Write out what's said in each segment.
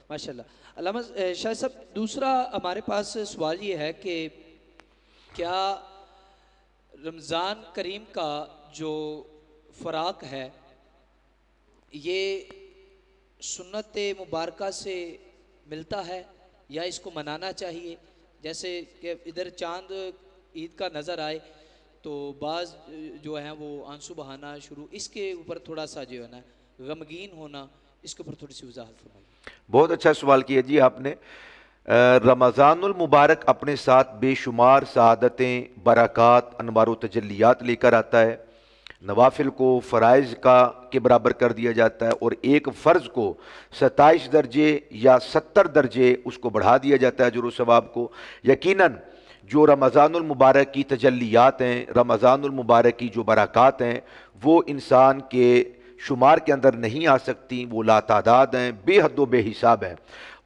ماشاء اللہ علامہ شاہ صاحب، دوسرا ہمارے پاس سوال یہ ہے کہ کیا رمضان کریم کا جو فراق ہے یہ سنت مبارکہ سے ملتا ہے یا اس کو منانا چاہیے؟ جیسے کہ ادھر چاند عید کا نظر آئے تو بعض جو ہیں وہ آنسو بہانا شروع، اس کے اوپر تھوڑا سا جو ہے نا غمگین ہونا، اس کے اوپر تھوڑی سی وضاحت فرمائیے۔ بہت اچھا سوال کیا جی آپ نے۔ رمضان المبارک اپنے ساتھ بے شمار سعادتیں، برکات، انوار و تجلیات لے کر آتا ہے۔ نوافل کو فرائض کے برابر کر دیا جاتا ہے، اور ایک فرض کو 27 درجے یا 70 درجے اس کو بڑھا دیا جاتا ہے اجر و ثواب کو۔ یقیناً جو رمضان المبارک کی تجلیات ہیں، رمضان المبارک کی جو برکات ہیں، وہ انسان کے شمار کے اندر نہیں آ سکتی، وہ لاتعداد ہیں، بے حد و بے حساب ہیں۔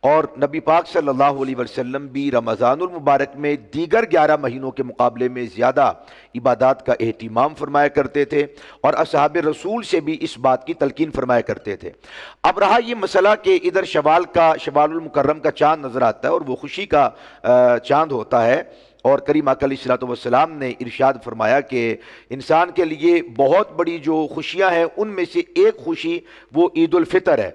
اور نبی پاک صلی اللہ علیہ وسلم بھی رمضان المبارک میں دیگر 11 مہینوں کے مقابلے میں زیادہ عبادات کا اہتمام فرمایا کرتے تھے، اور اصحاب رسول سے بھی اس بات کی تلقین فرمایا کرتے تھے۔ اب رہا یہ مسئلہ کہ ادھر شوال المکرم کا چاند نظر آتا ہے، اور وہ خوشی کا چاند ہوتا ہے، اور کریم آقا علیہ الصلوۃ والسلام نے ارشاد فرمایا کہ انسان کے لیے بہت بڑی جو خوشیاں ہیں ان میں سے ایک خوشی وہ عید الفطر ہے،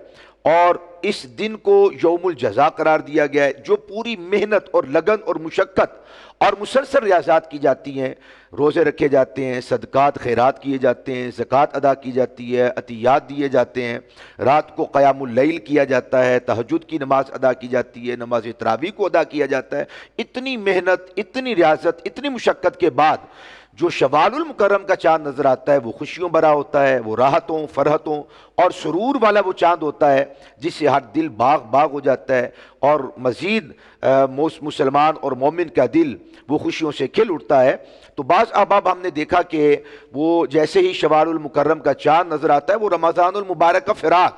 اور اس دن کو یوم الجزا قرار دیا گیا ہے، جو پوری محنت اور لگن اور مشقت اور مسلسل ریاضات کی جاتی ہیں، روزے رکھے جاتے ہیں، صدقات خیرات کیے جاتے ہیں، زکوٰۃ ادا کی جاتی ہے، عطیات دیے جاتے ہیں، رات کو قیام اللیل کیا جاتا ہے، تہجد کی نماز ادا کی جاتی ہے، نماز تراویح کو ادا کیا جاتا ہے۔ اتنی محنت، اتنی ریاضت، اتنی مشقت کے بعد جو شوال المکرم کا چاند نظر آتا ہے وہ خوشیوں بھرا ہوتا ہے، وہ راحتوں، فرحتوں اور سرور والا وہ چاند ہوتا ہے جس سے ہر دل باغ باغ ہو جاتا ہے، اور مزید مسلمان اور مومن کا دل وہ خوشیوں سے کھل اٹھتا ہے۔ تو بعض احباب ہم نے دیکھا کہ وہ جیسے ہی شوال المکرم کا چاند نظر آتا ہے وہ رمضان المبارک کا فراق،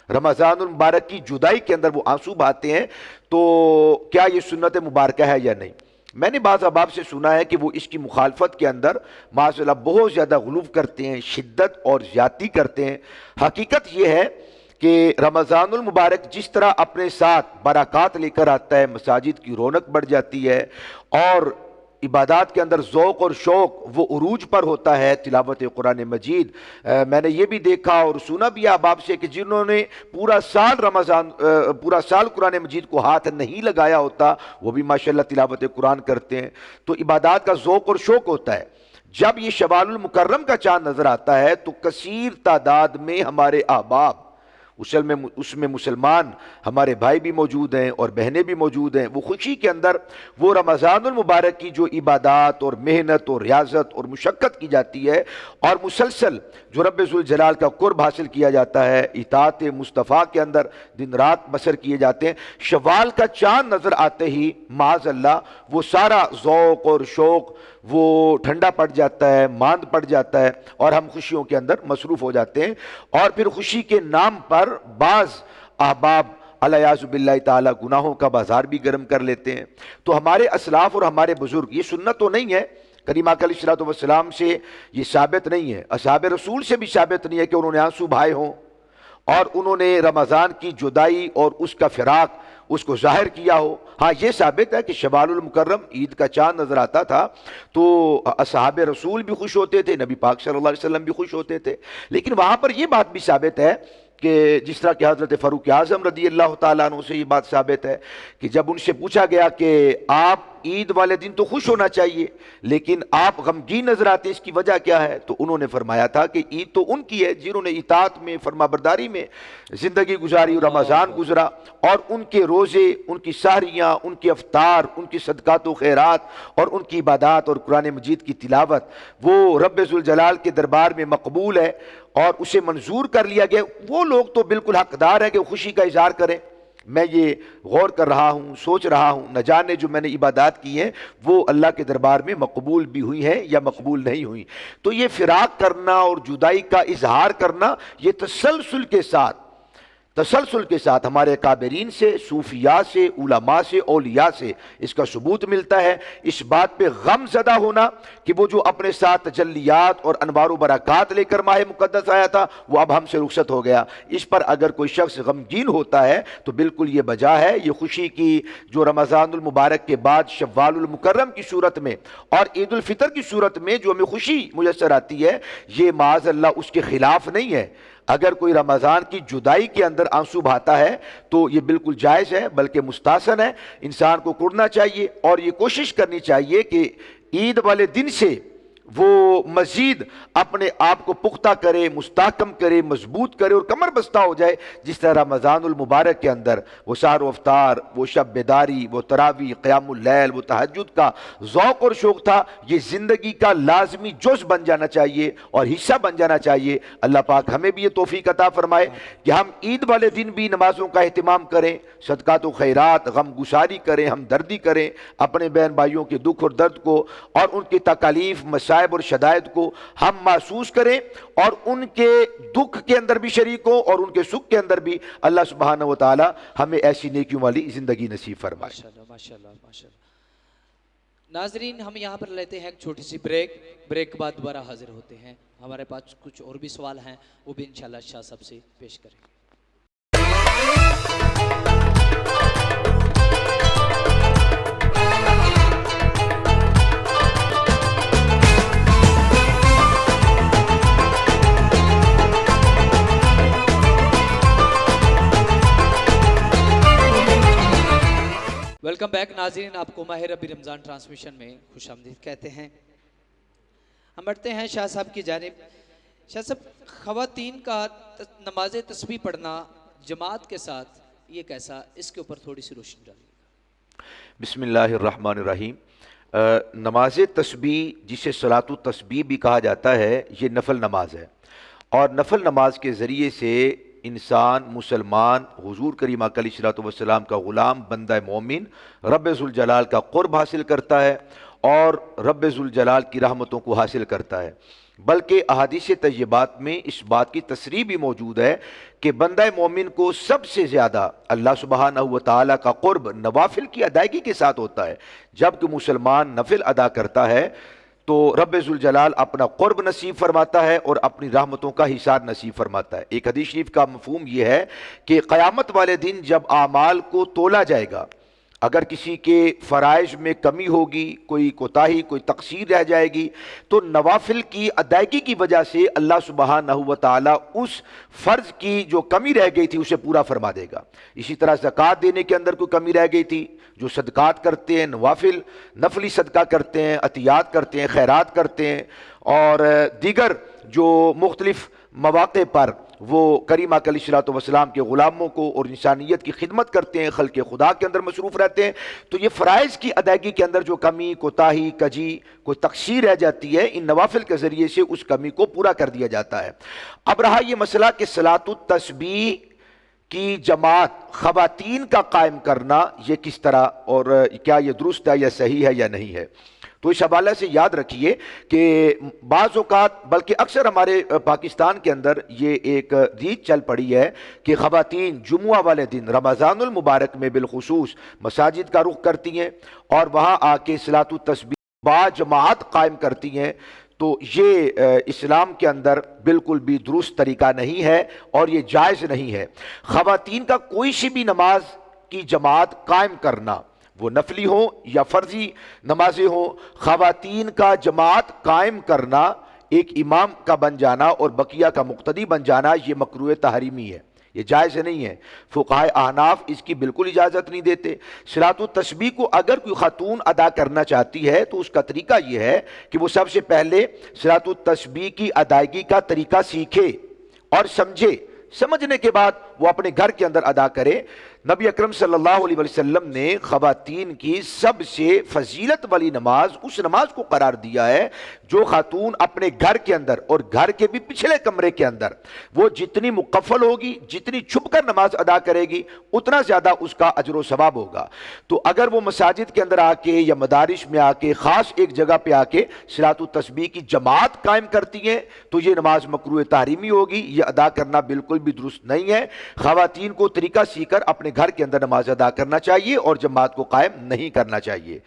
رمضان المبارک کی جدائی کے اندر وہ آنسو بہاتے ہیں۔ تو کیا یہ سنت مبارکہ ہے یا نہیں؟ میں نے بعض احباب سے سنا ہے کہ وہ اس کی مخالفت کے اندر معاذ اللہ بہت زیادہ غلو کرتے ہیں، شدت اور زیادتی کرتے ہیں۔ حقیقت یہ ہے کہ رمضان المبارک جس طرح اپنے ساتھ برکات لے کر آتا ہے، مساجد کی رونق بڑھ جاتی ہے، اور عبادات کے اندر ذوق اور شوق وہ عروج پر ہوتا ہے، تلاوت قرآن مجید۔ میں نے یہ بھی دیکھا اور سنا بھی احباب سے کہ جنہوں نے پورا سال قرآن مجید کو ہاتھ نہیں لگایا ہوتا، وہ بھی ماشاءاللہ تلاوت قرآن کرتے ہیں۔ تو عبادات کا ذوق اور شوق ہوتا ہے۔ جب یہ شوال المکرم کا چاند نظر آتا ہے تو کثیر تعداد میں ہمارے احباب، اس میں مسلمان ہمارے بھائی بھی موجود ہیں اور بہنیں بھی موجود ہیں، وہ خوشی کے اندر وہ رمضان المبارک کی جو عبادات اور محنت اور ریاضت اور مشقت کی جاتی ہے، اور مسلسل جو رب ذوالجلال کا قرب حاصل کیا جاتا ہے، اطاعت مصطفیٰ کے اندر دن رات بسر کیے جاتے ہیں، شوال کا چاند نظر آتے ہی معاذ اللہ وہ سارا ذوق اور شوق وہ ٹھنڈا پڑ جاتا ہے، ماند پڑ جاتا ہے، اور ہم خوشیوں کے اندر مصروف ہو جاتے ہیں۔ اور پھر خوشی کے نام پر بعض احباب الیاذ باللہ تعالی گناہوں کا بازار بھی گرم کر لیتے ہیں۔ تو ہمارے اسلاف اور ہمارے بزرگ، یہ سنت تو نہیں ہے، کریم آقا علیہ الصلوۃ والسلام سے یہ ثابت نہیں ہے، اصحاب رسول سے بھی ثابت نہیں ہے کہ انہوں نے آنسو بہائے ہوں اور انہوں نے رمضان کی جدائی اور اس کا فراق اس کو ظاہر کیا ہو۔ ہاں یہ ثابت ہے کہ شوال المکرم عید کا چاند نظر آتا تھا تو اصحاب رسول بھی خوش ہوتے تھے، نبی پاک صلی اللہ علیہ وسلم بھی خوش ہوتے تھے، لیکن وہاں پر یہ بات بھی ثابت ہے کہ جس طرح کہ حضرت فاروق اعظم رضی اللہ تعالیٰ عنہ سے یہ بات ثابت ہے کہ جب ان سے پوچھا گیا کہ آپ عید والے دن تو خوش ہونا چاہیے لیکن آپ غمگین نظر آتے، اس کی وجہ کیا ہے؟ تو انہوں نے فرمایا تھا کہ عید تو ان کی ہے جنہوں نے اطاعت میں، فرما برداری میں زندگی گزاری، رمضان گزرا، اور ان کے روزے، ان کی سحریاں، ان کے افطار، ان کی صدقات و خیرات اور ان کی عبادات اور قرآن مجید کی تلاوت وہ رب ذوالجلال کے دربار میں مقبول ہے اور اسے منظور کر لیا گیا۔ وہ لوگ تو بالکل حقدار ہیں کہ خوشی کا اظہار کریں۔ میں یہ غور کر رہا ہوں، سوچ رہا ہوں، نہ جانے جو میں نے عبادات کی ہیں وہ اللہ کے دربار میں مقبول بھی ہوئی ہیں یا مقبول نہیں ہوئی۔ تو یہ فراق کرنا اور جدائی کا اظہار کرنا، یہ تسلسل کے ساتھ तसलसल के साथ हमारे काबिरीन से, सूफिया से, उलमा से, औलिया से इसका सबूत मिलता है। इस बात पे गम ज़दा होना कि वो जो अपने साथ तजल्लियात और अनवार व बरक़ात लेकर माह मुक़द्दस आया था वो अब हमसे रुखसत हो गया, इस पर अगर कोई शख्स गमगीन होता है तो बिल्कुल ये वजह है, ये खुशी की जो रमज़ानुल मुबारक के बाद शव्वालुल मुकर्रम की सूरत में और ईद उल फितर की सूरत में जो हमें खुशी मुयस्सर आती है, ये माज़अल्लाह उसके खिलाफ नहीं है। अगर कोई रमज़ान की जुदाई के अंदर आंसू बहाता है तो ये बिल्कुल जायज़ है, बल्कि मुस्तासन है। इंसान को कुड़ना चाहिए और ये कोशिश करनी चाहिए कि ईद वाले दिन से वो मज़ीद अपने आप को पुख्ता करे, मुस्तहकम करे, मजबूत करे और कमर बस्ता हो जाए, जिस तरह रमज़ानुल मुबारक के अंदर वो सार अफ्तार, वो शब बेदारी, वो तरावी, क़यामुल लैल, वो तहज्जुद का ज़ौक़ और शौक़ था, ये ज़िंदगी का लाज़मी जुज़ बन जाना चाहिए और हिस्सा बन जाना चाहिए। अल्लाह पाक हमें भी ये तौफ़ीक़ अता फ़रमाए कि हम ईद वाले दिन भी नमाज़ों का अहतमाम करें, सदक़ात व खैरात, गम गुसारी करें, हमदर्दी करें अपने बहन भाइयों के दुख और दर्द को और उनकी तकालीफ, मसाइब और शदायद को हम महसूस करें और उनके दुख के अंदर भी शरीक हो और उनके सुख के अंदर भी। अल्लाह सुब्हानहू व तआला हमें ऐसी नेकियों वाली जिंदगी नसीब फरमाए। माशाल्लाह माशाल्लाह माशाल्लाह। नाजरीन, हम यहाँ पर लेते हैं एक छोटी सी ब्रेक के बाद दोबारा हाजिर होते हैं। हमारे पास कुछ और भी सवाल हैं, वो भी इंशाल्लाह शाह साहब से पेश करेंगे। वेलकम बैक नाज़रीन, आपको माह रबी रमज़ान ट्रांसमिशन में खुशामदीद कहते हैं। हम बढ़ते हैं शाह साहब की जानिब। शाह साहब, ख़वातीन का नमाज तस्बीह पढ़ना जमात के साथ ये कैसा, इसके ऊपर थोड़ी सी रोशनी डालिए। बिस्मिल्लाहिर्रहमानिर्रहीम। नमाज तस्बीह जिसे सलातु तस्बीह भी कहा जाता है, ये नफल नमाज है और नफल नमाज के ज़रिए से इंसान मुसलमान हुजूर करीम अलैहिस्सलातु वस्सलाम का ग़ुलाम, बंदा मोमिन, रब्बे ज़ुल जलाल का क़ुर्ब हासिल करता है और रब्बे ज़ुल जलाल की रहमतों को हासिल करता है। बल्कि अहादीस तय्यबात में इस बात की तसरीह भी मौजूद है कि बंदा मोमिन को सबसे ज़्यादा अल्लाह सुब्हानहू व तआला का क़ुर्ब नवाफिल की अदायगी के साथ होता है। जबकि मुसलमान नफिल अदा करता है तो रब्बे ज़ुल जलाल अपना क़ुर्ब नसीब फरमाता है और अपनी रहमतों का हिसार नसीब फरमाता है। एक हदीस शरीफ का मफ़हूम यह है कि क़यामत वाले दिन जब आमाल को तोला जाएगा, अगर किसी के फ़राइज़ में कमी होगी, कोई कोताही, कोई तक़सीर रह जाएगी, तो नवाफिल की अदायगी की वजह से अल्लाह सुब्हानहू व तआला उस फ़र्ज़ की जो कमी रह गई थी उसे पूरा फरमा देगा। इसी तरह ज़कात देने के अंदर कोई कमी रह गई थी, जो सदक़ात करते हैं, नवाफिल नफली सदका करते हैं, अतियात करते हैं, खैरात करते हैं और दीगर जो मुख्तलिफ़ मौक़े पर वो करीम अलैहिस्सलातु वस्सलाम के ग़ुलामों को और इंसानियत की खिदमत करते हैं, खल्क़े खुदा के अंदर मसरूफ़ रहते हैं, तो ये फ़राइज़ की अदायगी के अंदर जो कमी, कोताही, कजी, कोई तक़सीर रह जाती है, इन नवाफिल के ज़रिए से उस कमी को पूरा कर दिया जाता है। अब रहा ये मसला कि सलातु तस्बीह की जमात ख़वातीन का कायम करना ये किस तरह और क्या ये दुरुस्त है या सही है या नहीं है। तो इस हवाले से याद रखिए कि बाज़ औक़ात, बल्कि अक्सर हमारे पाकिस्तान के अंदर ये एक रीत चल पड़ी है कि ख़वातीन जुमुआ वाले दिन रमज़ानुल मुबारक में बिलखुसूस मसाजिद का रुख करती हैं और वहाँ आके सलातु तस्बीह बाजमात कायम करती हैं। तो ये इस्लाम के अंदर बिल्कुल भी दुरुस्त तरीका नहीं है और ये जायज़ नहीं है। ख़वातीन का कोई सी भी नमाज की जमात कायम करना, वो नफली हो या फ़र्जी नमाजें हो, ख़वातीन का जमात कायम करना, एक इमाम का बन जाना और बकिया का मुक्तदी बन जाना, ये मकरूह तहरीमी है, ये जायज़ नहीं है। फ़ुक़हाए अहनाफ इसकी बिल्कुल इजाज़त नहीं देते। सलातु तस्बीह को अगर कोई खातून अदा करना चाहती है तो उसका तरीका यह है कि वो सबसे पहले सलातु तस्बीह की अदायगी का तरीका सीखे और समझे, समझने के बाद वो अपने घर के अंदर अदा करे। नबी अकरम सल्लल्लाहु अलैहि वसल्लम ने ख़वातीन की सबसे फजीलत वाली नमाज उस नमाज को करार दिया है जो खातून अपने घर के अंदर और घर के भी पिछले कमरे के अंदर वो जितनी मुकफ़ल होगी, जितनी छुपकर नमाज अदा करेगी, उतना ज़्यादा उसका अजर व सवाब होगा। तो अगर वो मसाजिद के अंदर आके या मदारिस में आके ख़ास एक जगह पे आके सलातु तस्बीह की जमात कायम करती हैं तो ये नमाज मकरूह तहरीमी होगी, ये अदा करना बिल्कुल भी दुरुस्त नहीं है। خواتین کو طریقہ سیکھ کر اپنے گھر کے اندر نماز ادا کرنا چاہیے اور جماعت کو قائم نہیں کرنا چاہیے.